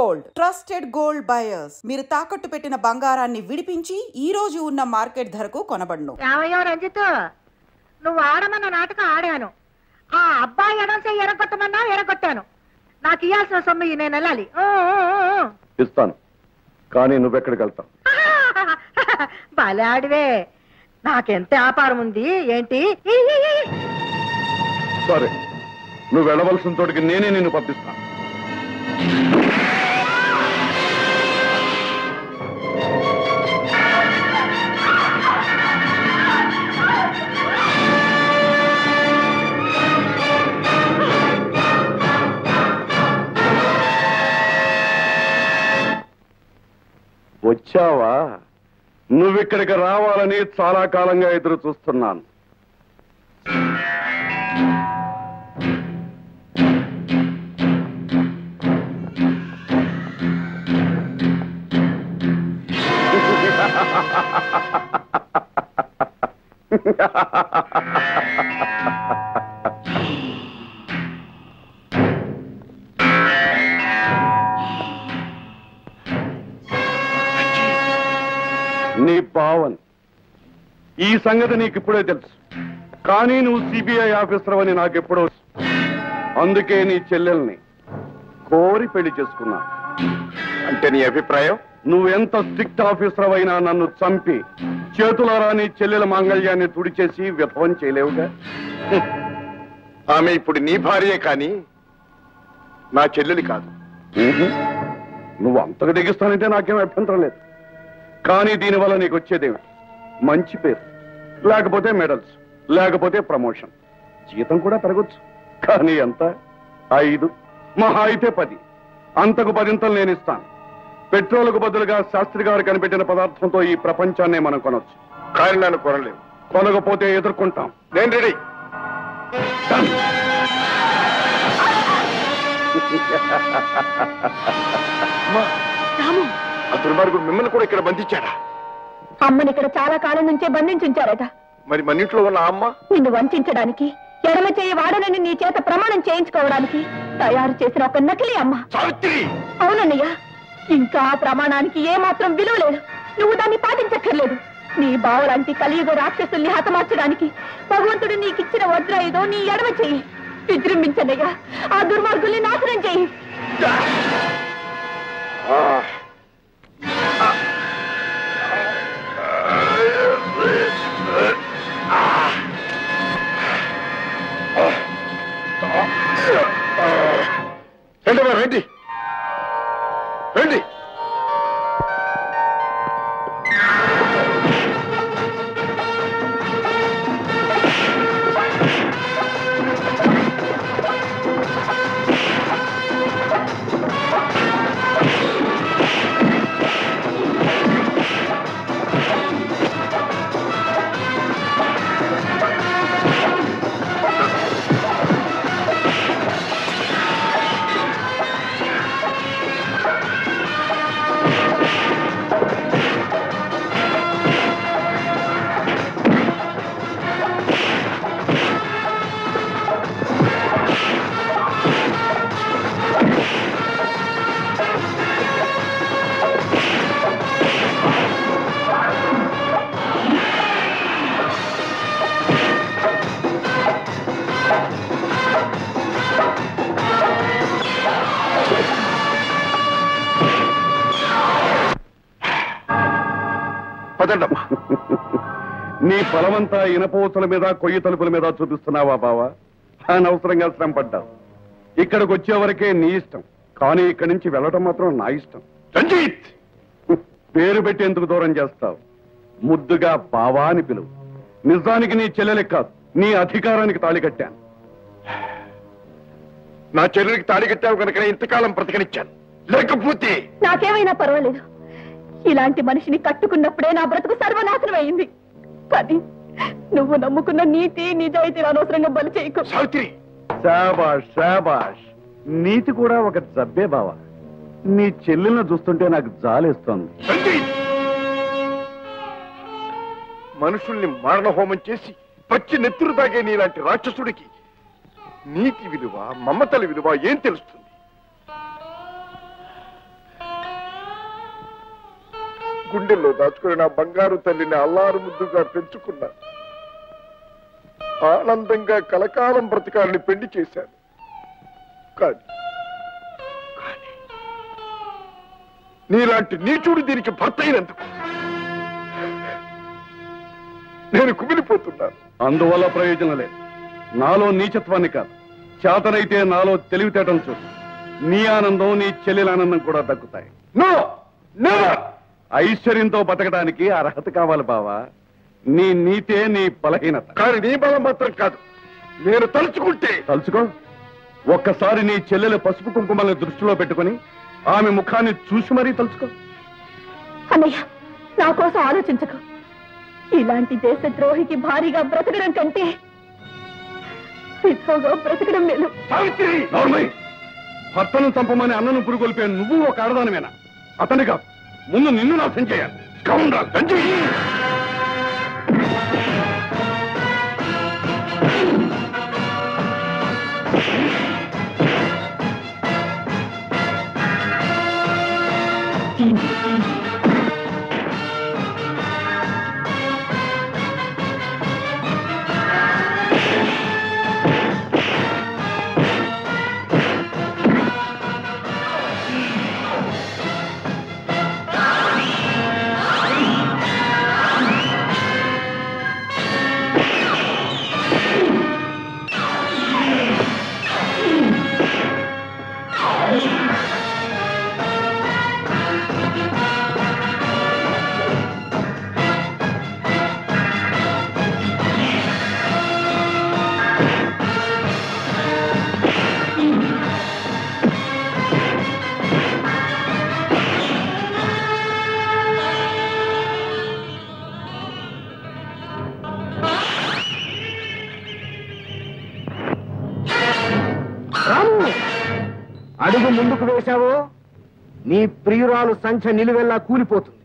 Gold, trusted gold buyers. మీరు తాకట్టు పెట్టిన బంగారాన్ని విడిపించి ఈ రోజు ఉన్న మార్కెట్ ధరకు కొనబడును. రామయ్య రంజిత్, నువ్వు ఆడమన్న నాటకం ఆడాను. ఆ అబ్బాయి ఎడంసే ఎరగొట్టమన్నా ఎరగొట్టాను. నాకు ఇయ్యాల్సిన సొమ్ము నేను వెళ్ళాలి. ఇస్తాను, కానీ నువ్వెక్కడికి వెళ్తావు? బలాడివే, నాకెంత వ్యాపారం ఉంది ఏంటి? సరే, నువ్వు వెళ్ళవలసిన చోటికి నేనే నిన్ను పంపిస్తాను. వచ్చావా? నువ్విక్కడికి రావాలని చాలా కాలంగా ఎదురు చూస్తున్నాను. నీ భావన్, ఈ సంగతి నీకిప్పుడే తెలుసు, కానీ నువ్వు సిబిఐ ఆఫీసర్ అని నాకెప్పుడో. అందుకే నీ చెల్లెల్ని కోరి పెళ్లి చేసుకున్నాను. అంటే నీ అభిప్రాయం? నువ్వెంత స్ట్రిక్ట్ ఆఫీసర్ అయినా నన్ను చంపి చేతులారా నీ చెల్లెల మాంగళ్యాన్ని తుడిచేసి విఫలం చేయలేవుగా. ఆమె ఇప్పుడు నీ భార్యే, కానీ నా చెల్లెలి కాదు. నువ్వు అంతకు దిగిస్తానంటే నాకేం అభ్యంతరం లేదు, కానీ దీనివల్ల నీకు వచ్చేదేమిటి? మంచి పేరు, లేకపోతే మెడల్స్, లేకపోతే ప్రమోషన్. జీతం కూడా పెరగొచ్చు, కానీ ఎంత? 5, మహా అయితే 10. అంతకు 10 నేను ఇస్తాను. పెట్రోల్కు బదులుగా శాస్త్రి గారు కనిపెట్టిన పదార్థంతో ఈ ప్రపంచాన్ని మనం కొనొచ్చు, కానీ నన్ను కొనలేవు. కొనకపోతే ఎదుర్కొంటాం. నేను రెడీ. ఆ దుర్మార్గుడు మిమ్మల్ని కూడా ఇక్కడ బంధించాడా? అమ్మని ఇక్కడ చాలా కాలం నుంచే బంధించుంచారట. మరి మన ఇంట్లో ఉన్న అమ్మ నిన్ను వంచడానికి, ఎడమ చేయి వాడనని నీ చేత ప్రమాణం చేయించుకోవడానికి తయారు చేసిన ఒక నకిలీ అమ్మ. అవునన్నయ్య, ఇంకా ఆ ప్రమాణానికి ఏమాత్రం విలువ లేదు. నువ్వు దాన్ని పాటించక్కర్లేదు. నీ బావలాంటి కలియుగ రాక్షసుల్ని హతమార్చడానికి భగవంతుడు నీకిచ్చిన వజ్ర ఏదో నీ ఎడమ చెయ్యి. విజృంభించన్నయ్యా, ఆ దుర్మార్గుల్ని నాశనం చెయ్యి. రండి రండి. నీ బలమంతా ఇనపూసల మీద, కొయ్యి తలుపుల మీద చూపిస్తున్నావా బావా? అనవసరంగా శ్రమ పడ్డావు. ఇక్కడికి వచ్చేవరకే నీ ఇష్టం, కానీ ఇక్కడి నుంచి వెళ్ళటం మాత్రం నా ఇష్టం. రంజిత్, పేరు పెట్టి ఎందుకు దూరం చేస్తావు? ముద్దుగా బావా అని పిలువు. నిజానికి నీ చెల్లెలే కాదు, నీ అధికారానికి తాళి కట్టాను. నా చెల్లెలికి తాళి కట్టావు కనుక ఇంతకాలం బ్రతకనిచ్చాను, లేకపోతే నాకేమైనా పర్వాలేదు. ఇలాంటి మనిషిని కట్టుకున్నప్పుడే నా బ్రతుకు సర్వనాశనం అయింది. కానీ నువ్వు నమ్ముకున్న నీతి నిజాయితీ అనవసరంగా బలి చేయకు. సావిత్రి, శాబాష్ శాబాష్. నీతి కూడా ఒక జబ్బే బావా. నీ చెల్లెలను చూస్తుంటే నాకు జాలేస్తోంది. మనుషుల్ని మారణ హోమం చేసి పచ్చి నెత్తురు తాగే నీలాంటి రాక్షసుడికి నీతి విలువ, మమతల విలువ ఏం తెలుస్తుంది? గుండెల్లో దాచుకుని నా బంగారు తల్లిని అల్లారు ముద్దుగా పెంచుకున్నా. ఆనందంగా కలకాలం బ్రతకాలని పెళ్లి చేశాను. కానీ నీలాంటి నీచుడు దీనికి భర్త అయినందుకు నేను కుమిలిపోతున్నాను. అందువల్ల ప్రయోజనం లేదు. నాలో నీచత్వాన్ని కాదు, చేతనైతే నాలో తెలివితేటం చూడు. నీ ఆనందం, నీ చెల్లెల ఆనందం కూడా దక్కుతాయి. No never. ఐశ్వర్యంతో బతకడానికి అర్హత కావాలి బావా. నీ నీతే నీ బలహీనత. కానీ నీ బలం మాత్రం కాదు. నేను తలుచుకుంటే. తలుచుకో. ఒక్కసారి నీ చెల్లెల పసుపు కుంకుమల్ని దృష్టిలో పెట్టుకుని ఆమె ముఖాన్ని చూసి మరీ తలుచుకో. అన్నయ్య, నా కోసం ఆలోచించకు. ఇలాంటి దేశద్రోహికి భారీగా బ్రతకడం కంటే విధవగా బ్రతకడం మేలు. భర్తను చంపమని అన్నను పురుగొల్పే నువ్వు ఒక ఆడదానివేనా? అతని కాదు, ముందు నిన్ను నాశనం చేయాలి. అడుగు ముందుకు వేశావో నీ ప్రియురాలు సంఖ్య నిలువెల్లా కూలిపోతుంది.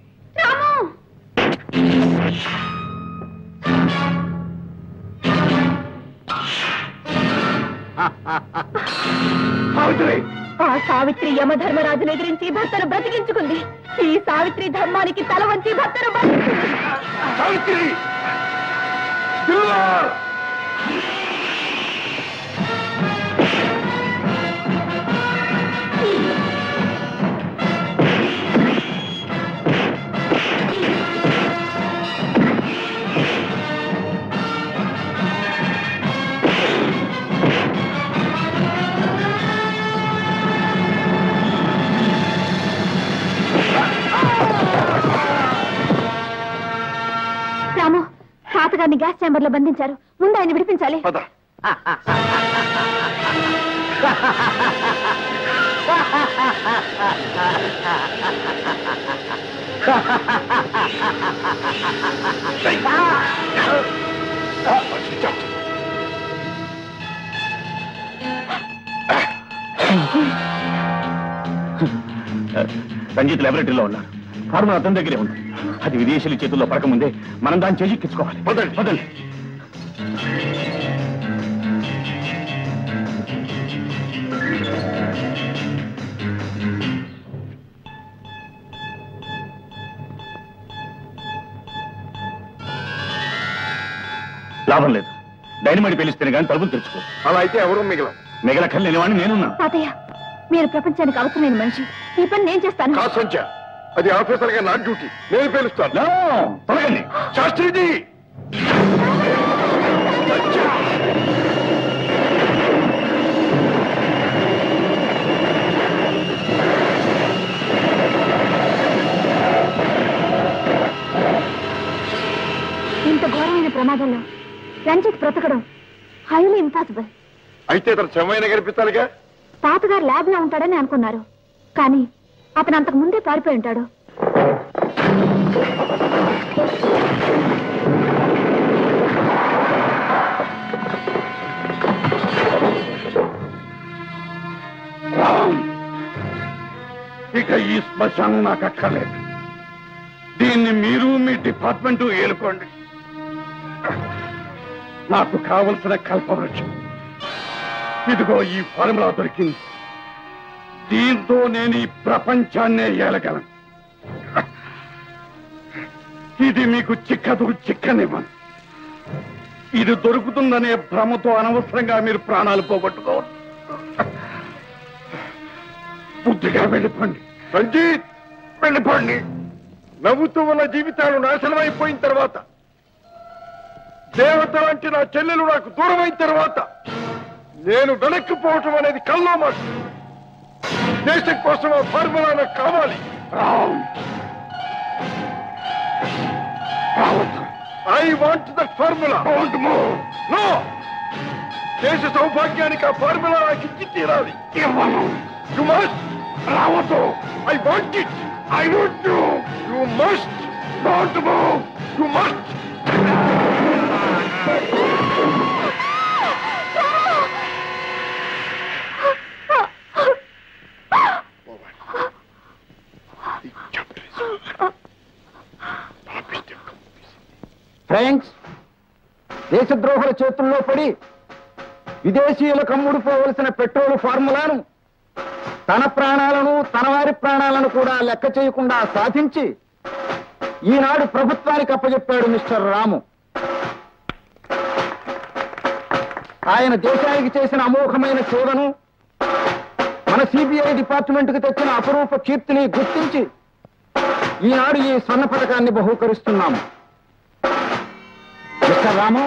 ఆ సావిత్రి యమధర్మరాజును ఎదిరించి భర్తను బ్రతికించుకుంది. ఈ సావిత్రి ధర్మానికి తల వంచి భర్తను సావిత్రి! రాము, తాతగారిని గ్యాస్ ఛాంబర్ లో బంధించారు. ముందు ఆయన విడిపించాలి. రంజిత్ లాబొరేటరీలో ఉన్నారు. ఫార్ములా అతని దగ్గరే ఉంది. అది విదేశీయుల చేతుల్లో పడకముందే మనం దాన్ని చేజిక్కించుకోవాలి. వదండి. లాభం లేదు. డైనమైట్ పేలిస్తేనే కానీ తలుపులు తెరుచుకో. అలా అయితే ఎవరు మిగలక్కర్లేని వాడిని నేనున్నా. తాతయ్య, మీరు ప్రపంచానికి అవసరమైన మనిషి. ఈ పని నేను చేస్తాను. సంఖ్య అది ఆఫీసర్ గా నా డ్యూటీ. నేను పేలుస్తాను. తొలగండి. శాస్త్రిజీ, ఇంత ఘోరమైన ప్రమాదంలో రంజిత్ బ్రతకడం హైలీ ఇంపాసిబుల్. అయితే అతను క్షమైన కనిపించాలిగా. తాతగారు ల్యాబ్ లో ఉంటాడని అనుకున్నారు, కానీ అతను అంతకు ముందే పారిపోయి ఉంటాడు. ఇక ఈ శ్మశానం నాకు అక్కర్లేదు. దీన్ని మీరు మీ డిపార్ట్మెంట్ ఏలుకోండి. నాకు కావలసిన కల్పవృక్షం ఇదిగో ఈ ఫార్ములా దొరికింది. దీంతో నేను ఈ ప్రపంచాన్నే ఏలగలను. ఇది మీకు చిక్కనివ్వను. ఇది దొరుకుతుందనే భ్రమతో అనవసరంగా మీరు ప్రాణాలు పోగొట్టుకోవద్దు. బుద్ధిగా వెళ్ళిపోండి. రంజిత్, వెళ్ళిపోండి. నవ్వుతూ ఉన్న జీవితాలు నాశనమైపోయిన తర్వాత, దేవత లాంటి నా చెల్లెలు నాకు దూరమైన తర్వాత నేను వెనక్కిపోవటం అనేది కల్లో మాట. దేశం కోసం ఆ ఫార్ములా నాకు కావాలి. I want that formula. No, దేశ సౌభాగ్యానికి ఆ ఫార్ములా నాకు ఇచ్చి తీరాలి. You must. రావద్దు. I want it. I want you. You must. Don't move. You must. Friends, దేశద్రోహుల చేతుల్లో పడి విదేశీయులకు అమ్ముడుపోవలసిన పెట్రోల్ ఫార్ములాను తన ప్రాణాలను, తన వారి ప్రాణాలను కూడా లెక్క చేయకుండా సాధించి ఈనాడు ప్రభుత్వానికి అప్పచెప్పాడు మిస్టర్ రాము. ఆయన దేశానికి చేసిన అమోఘమైన సేవను, మన సిబిఐ డిపార్ట్మెంట్కి తెచ్చిన అపరూప కీర్తిని గుర్తించి ఈనాడు ఈ స్వర్ణ పథకాన్ని బహూకరిస్తున్నాము. మిస్టర్ రాము,